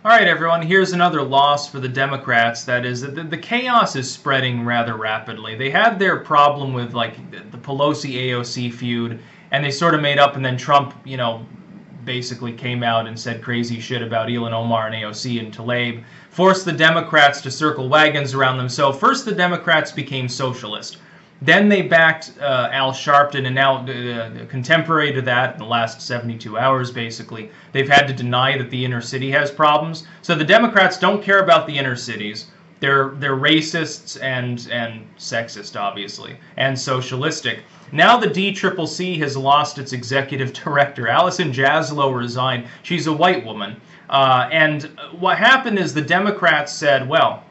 All right, everyone, here's another loss for the Democrats. That is, the chaos is spreading rather rapidly. They had their problem with, like, the Pelosi-AOC feud, and they sort of made up, and then Trump, basically came out and said crazy shit about Elon Omar and AOC and Tlaib, forced the Democrats to circle wagons around them. So first the Democrats became socialist. Then they backed Al Sharpton, and now contemporary to that, in the last 72 hours, basically, they've had to deny that the inner city has problems. So the Democrats don't care about the inner cities. They're racists and sexist, obviously, and socialistic. Now the DCCC has lost its executive director. Allison Jaslow resigned. She's a white woman. And what happened is the Democrats said, well,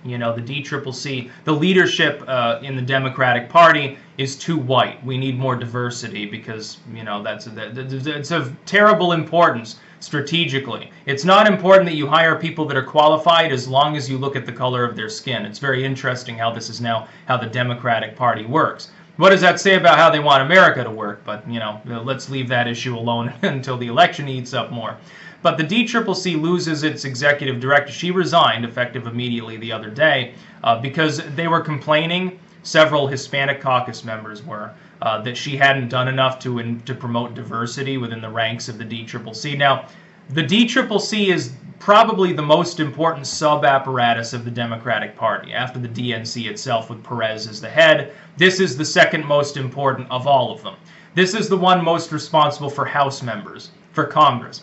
the DCCC, the leadership in the Democratic Party is too white. We need more diversity because, it's of terrible importance strategically. It's not important that you hire people that are qualified as long as you look at the color of their skin. It's very interesting how this is now how the Democratic Party works. What does that say about how they want America to work? But, let's leave that issue alone until the election heats up more. But the DCCC loses its executive director. She resigned, effective immediately the other day, because they were complaining, several Hispanic caucus members were, that she hadn't done enough to promote diversity within the ranks of the DCCC. Now, the DCCC is probably the most important sub-apparatus of the Democratic Party. After the DNC itself, with Perez as the head, this is the second most important of all of them. This is the one most responsible for House members, for Congress.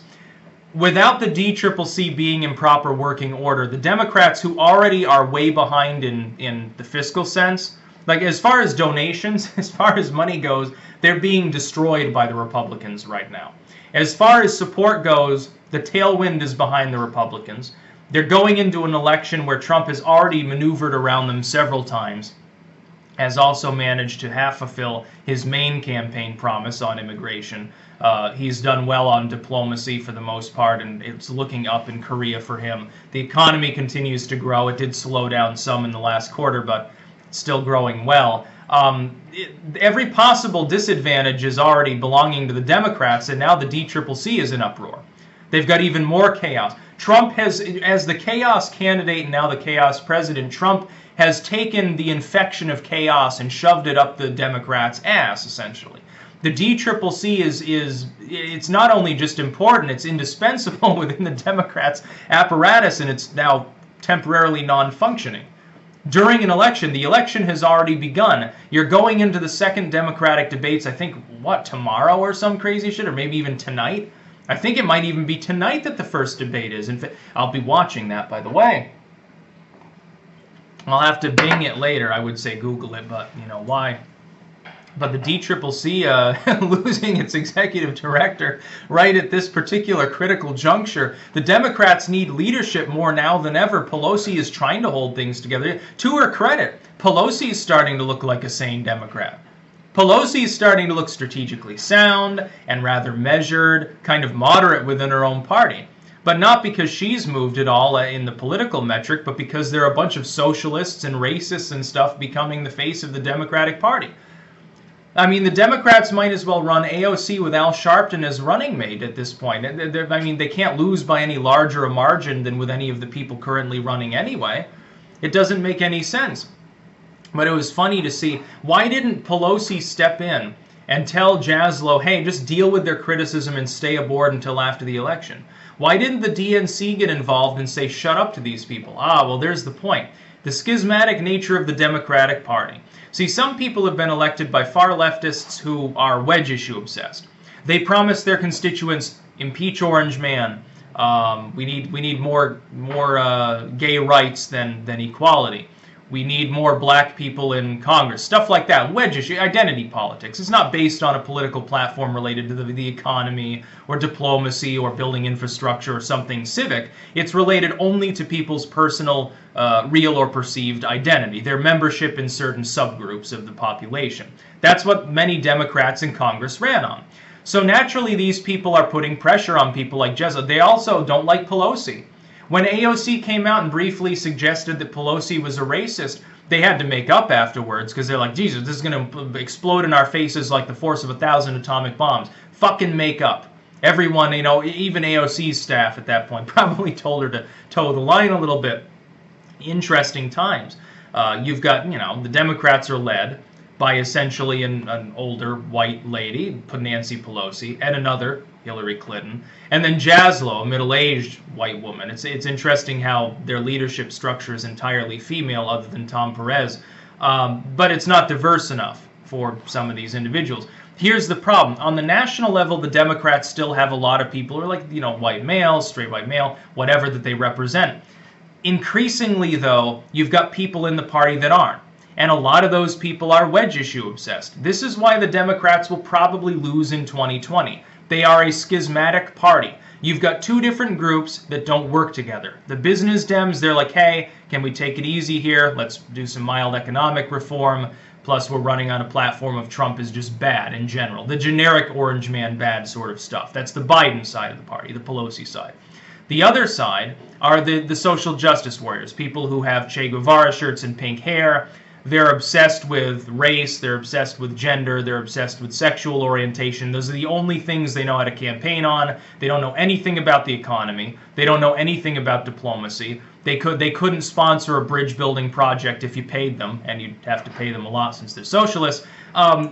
Without the DCCC being in proper working order, the Democrats, who already are way behind in the fiscal sense, like as far as donations, as far as money goes, they're being destroyed by the Republicans right now. As far as support goes, the tailwind is behind the Republicans. They're going into an election where Trump has already maneuvered around them several times, has also managed to half fulfill his main campaign promise on immigration. He's done well on diplomacy for the most part, and it's looking up in Korea for him. The economy continues to grow. It did slow down some in the last quarter, but it's still growing well. Every possible disadvantage is already belonging to the Democrats, and now the DCCC is in uproar. They've got even more chaos. Trump has, as the chaos candidate and now the chaos president, Trump has taken the infection of chaos and shoved it up the Democrats' ass, essentially. The DCCC it's not only just important, it's indispensable within the Democrats' apparatus, and it's now temporarily non-functioning. During an election, the election has already begun. You're going into the second Democratic debates, I think, tomorrow or some crazy shit, or maybe even tonight? I think it might even be tonight that the first debate is. In fact, I'll be watching that, by the way. I'll have to Bing it later. I would say Google it, but why? But the DCCC losing its executive director right at this particular critical juncture. The Democrats need leadership more now than ever. Pelosi is trying to hold things together. To her credit, Pelosi is starting to look like a sane Democrat. Pelosi is starting to look strategically sound and rather measured, kind of moderate within her own party. But not because she's moved at all in the political metric, but because there are a bunch of socialists and racists and stuff becoming the face of the Democratic Party. I mean, the Democrats might as well run AOC with Al Sharpton as running mate at this point. I mean, they can't lose by any larger a margin than with any of the people currently running anyway. It doesn't make any sense. But it was funny to see, why didn't Pelosi step in and tell Jaslow, hey, just deal with their criticism and stay aboard until after the election? Why didn't the DNC get involved and say, shut up to these people? Well, there's the point. The schismatic nature of the Democratic Party. See, some people have been elected by far leftists who are wedge issue obsessed. They promise their constituents, impeach Orange Man. We need more gay rights than equality. We need more black people in Congress. Stuff like that. Wedge issue, identity politics. It's not based on a political platform related to the economy or diplomacy or building infrastructure or something civic. It's related only to people's personal, real or perceived identity, their membership in certain subgroups of the population. That's what many Democrats in Congress ran on. So naturally, these people are putting pressure on people like Jaslow. They also don't like Pelosi. When AOC came out and briefly suggested that Pelosi was a racist, they had to make up afterwards because they're like, Jesus, this is going to explode in our faces like the force of 1,000 atomic bombs. Fucking make up. Everyone, you know, even AOC's staff at that point probably told her to toe the line a little bit. Interesting times. You've got, you know, the Democrats are led by essentially an older white lady, Nancy Pelosi, and another, Hillary Clinton, and then Jaslow, a middle-aged white woman. It's interesting how their leadership structure is entirely female other than Tom Perez, but it's not diverse enough for some of these individuals. Here's the problem. On the national level, the Democrats still have a lot of people who are like, you know, white males, straight white male, whatever that they represent. Increasingly, though, you've got people in the party that aren't. And a lot of those people are wedge issue obsessed. This is why the Democrats will probably lose in 2020. They are a schismatic party. You've got two different groups that don't work together. The business Dems, they're like, hey, can we take it easy here? Let's do some mild economic reform. Plus, we're running on a platform of Trump is just bad in general. The generic orange man bad sort of stuff. That's the Biden side of the party, the Pelosi side. The other side are the social justice warriors, people who have Che Guevara shirts and pink hair. They're obsessed with race, they're obsessed with gender, they're obsessed with sexual orientation. Those are the only things they know how to campaign on. They don't know anything about the economy. They don't know anything about diplomacy. They couldn't sponsor a bridge building project if you paid them, and you'd have to pay them a lot since they're socialists.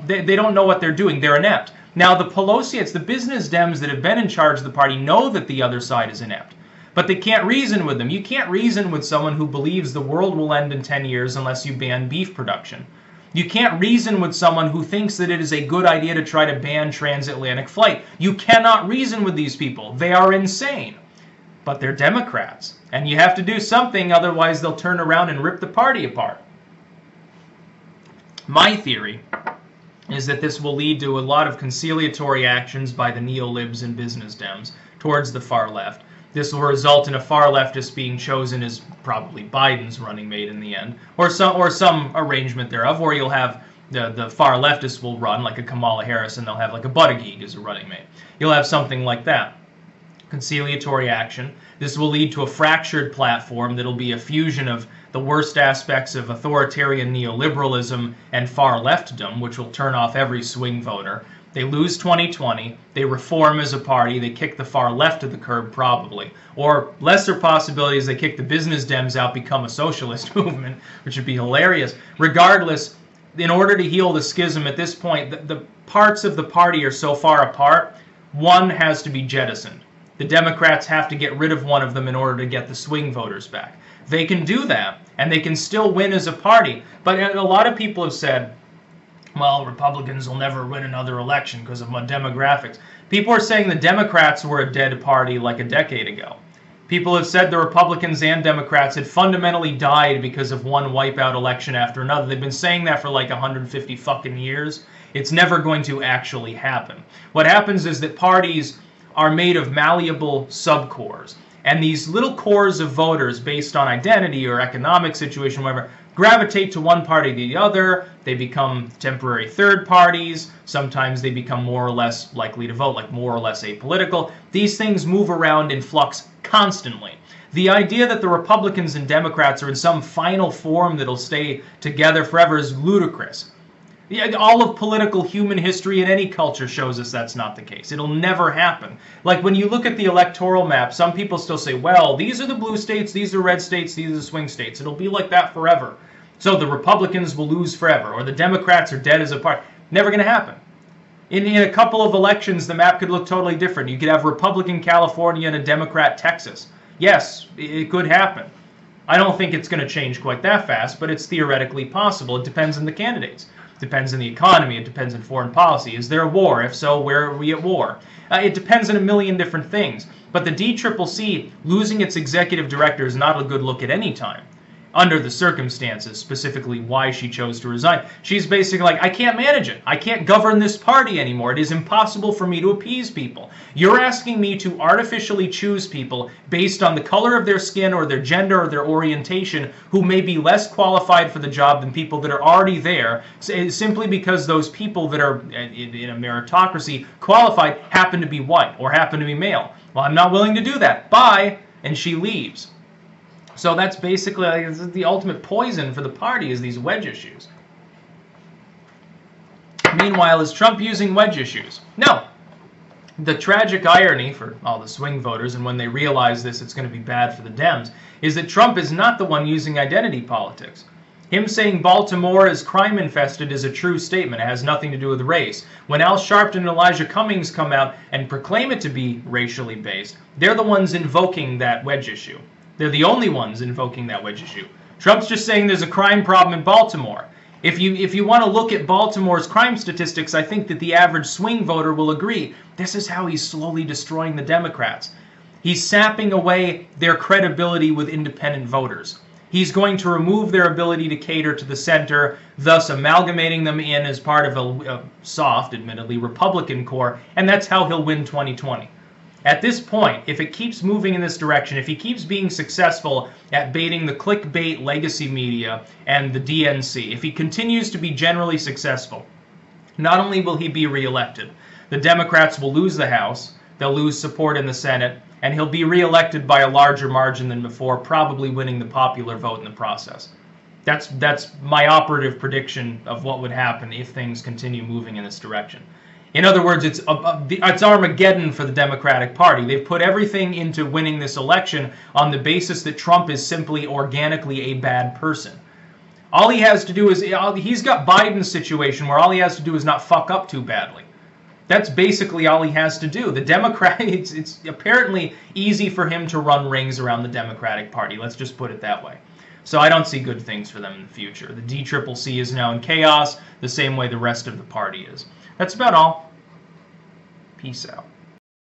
They don't know what they're doing. They're inept. Now the Pelosi, it's the business Dems that have been in charge of the party know that the other side is inept. But they can't reason with them. You can't reason with someone who believes the world will end in 10 years unless you ban beef production. You can't reason with someone who thinks that it is a good idea to try to ban transatlantic flight. You cannot reason with these people. They are insane. But they're Democrats. And you have to do something, otherwise they'll turn around and rip the party apart. My theory is that this will lead to a lot of conciliatory actions by the neo-libs and business Dems towards the far left. This will result in a far leftist being chosen as probably Biden's running mate in the end, or some arrangement thereof, where you'll have the far leftists will run like a Kamala Harris, and they'll have like a Buttigieg as a running mate. You'll have something like that. Conciliatory action. This will lead to a fractured platform that'll be a fusion of the worst aspects of authoritarian neoliberalism and far leftdom, which will turn off every swing voter. They lose 2020, they reform as a party, they kick the far left of the curb probably. Or lesser possibilities, they kick the business Dems out, become a socialist movement, which would be hilarious. Regardless, in order to heal the schism at this point, the parts of the party are so far apart, one has to be jettisoned. The Democrats have to get rid of one of them in order to get the swing voters back. They can do that, and they can still win as a party. But a lot of people have said, well, Republicans will never win another election because of demographics. People are saying the Democrats were a dead party like a decade ago. People have said the Republicans and Democrats had fundamentally died because of one wipeout election after another. They've been saying that for like 150 fucking years. It's never going to actually happen. What happens is that parties are made of malleable subcores. And these little cores of voters based on identity or economic situation, whatever, gravitate to one party or the other. They become temporary third parties. Sometimes they become more or less likely to vote, like more or less apolitical. These things move around in flux constantly. The idea that the Republicans and Democrats are in some final form that'll stay together forever is ludicrous. All of political human history in any culture shows us that's not the case. It'll never happen. Like when you look at the electoral map, some people still say, well, these are the blue states, these are red states, these are the swing states. It'll be like that forever. So the Republicans will lose forever, or the Democrats are dead as a party. Never going to happen. In a couple of elections, the map could look totally different. You could have Republican California and a Democrat Texas. Yes, it could happen. I don't think it's going to change quite that fast, but it's theoretically possible. It depends on the candidates. It depends on the economy. It depends on foreign policy. Is there a war? If so, where are we at war? It depends on a million different things. But the DCCC losing its executive director is not a good look at any time. Under the circumstances, specifically why she chose to resign. She's basically like, I can't manage it. I can't govern this party anymore. It is impossible for me to appease people. You're asking me to artificially choose people based on the color of their skin or their gender or their orientation who may be less qualified for the job than people that are already there, simply because those people that are in a meritocracy qualified happen to be white or happen to be male. Well, I'm not willing to do that. Bye. And she leaves. So that's basically the ultimate poison for the party, is these wedge issues. Meanwhile, is Trump using wedge issues? No. The tragic irony for all the swing voters, and when they realize this, it's going to be bad for the Dems, is that Trump is not the one using identity politics. Him saying Baltimore is crime-infested is a true statement. It has nothing to do with race. When Al Sharpton and Elijah Cummings come out and proclaim it to be racially based, they're the ones invoking that wedge issue. They're the only ones invoking that wedge issue. Trump's just saying there's a crime problem in Baltimore. If you want to look at Baltimore's crime statistics, I think that the average swing voter will agree. This is how he's slowly destroying the Democrats. He's sapping away their credibility with independent voters. He's going to remove their ability to cater to the center, thus amalgamating them in as part of a soft, admittedly, Republican core, and that's how he'll win 2020. At this point, if it keeps moving in this direction, if he keeps being successful at baiting the clickbait legacy media and the DNC, if he continues to be generally successful, not only will he be reelected, the Democrats will lose the House, they'll lose support in the Senate, and he'll be reelected by a larger margin than before, probably winning the popular vote in the process. That's my operative prediction of what would happen if things continue moving in this direction. In other words, it's Armageddon for the Democratic Party. They've put everything into winning this election on the basis that Trump is simply organically a bad person. All he has to do is, he's got Biden's situation where all he has to do is not fuck up too badly. That's basically all he has to do. The Democrats, it's apparently easy for him to run rings around the Democratic Party. Let's just put it that way. So I don't see good things for them in the future. The DCCC is now in chaos, the same way the rest of the party is. That's about all. Peace out.